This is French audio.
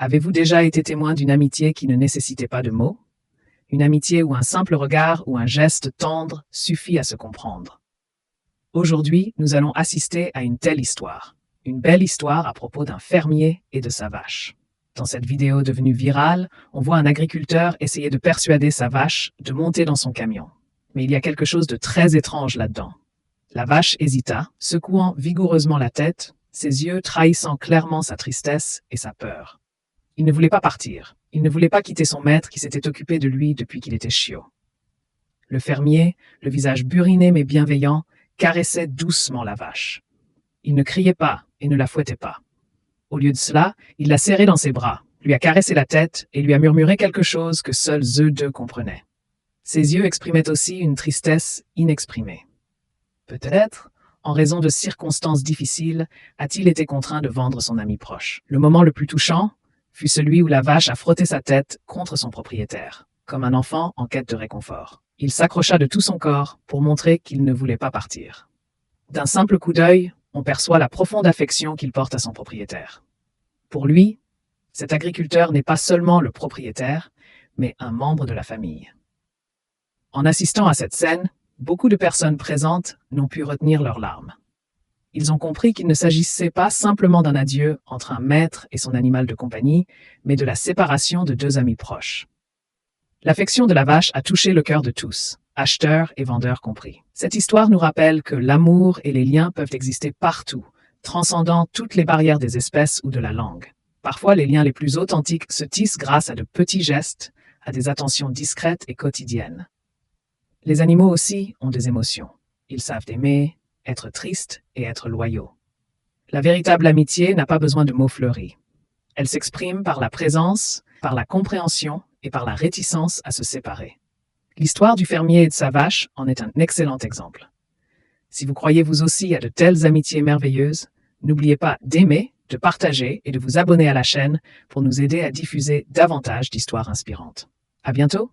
Avez-vous déjà été témoin d'une amitié qui ne nécessitait pas de mots? Une amitié où un simple regard ou un geste tendre suffit à se comprendre. Aujourd'hui, nous allons assister à une telle histoire. Une belle histoire à propos d'un fermier et de sa vache. Dans cette vidéo devenue virale, on voit un agriculteur essayer de persuader sa vache de monter dans son camion. Mais il y a quelque chose de très étrange là-dedans. La vache hésita, secouant vigoureusement la tête, ses yeux trahissant clairement sa tristesse et sa peur. Il ne voulait pas partir. Il ne voulait pas quitter son maître qui s'était occupé de lui depuis qu'il était chiot. Le fermier, le visage buriné mais bienveillant, caressait doucement la vache. Il ne criait pas et ne la fouettait pas. Au lieu de cela, il l'a serrée dans ses bras, lui a caressé la tête et lui a murmuré quelque chose que seuls eux deux comprenaient. Ses yeux exprimaient aussi une tristesse inexprimée. Peut-être, en raison de circonstances difficiles, a-t-il été contraint de vendre son ami proche. Le moment le plus touchant fut celui où la vache a frotté sa tête contre son propriétaire, comme un enfant en quête de réconfort. Il s'accrocha de tout son corps pour montrer qu'il ne voulait pas partir. D'un simple coup d'œil, on perçoit la profonde affection qu'il porte à son propriétaire. Pour lui, cet agriculteur n'est pas seulement le propriétaire, mais un membre de la famille. En assistant à cette scène, beaucoup de personnes présentes n'ont pu retenir leurs larmes. Ils ont compris qu'il ne s'agissait pas simplement d'un adieu entre un maître et son animal de compagnie, mais de la séparation de deux amis proches. L'affection de la vache a touché le cœur de tous, acheteurs et vendeurs compris. Cette histoire nous rappelle que l'amour et les liens peuvent exister partout, transcendant toutes les barrières des espèces ou de la langue. Parfois, les liens les plus authentiques se tissent grâce à de petits gestes, à des attentions discrètes et quotidiennes. Les animaux aussi ont des émotions. Ils savent aimer, être tristes et être loyaux. La véritable amitié n'a pas besoin de mots fleuris. Elle s'exprime par la présence, par la compréhension et par la réticence à se séparer. L'histoire du fermier et de sa vache en est un excellent exemple. Si vous croyez vous aussi à de telles amitiés merveilleuses, n'oubliez pas d'aimer, de partager et de vous abonner à la chaîne pour nous aider à diffuser davantage d'histoires inspirantes. À bientôt!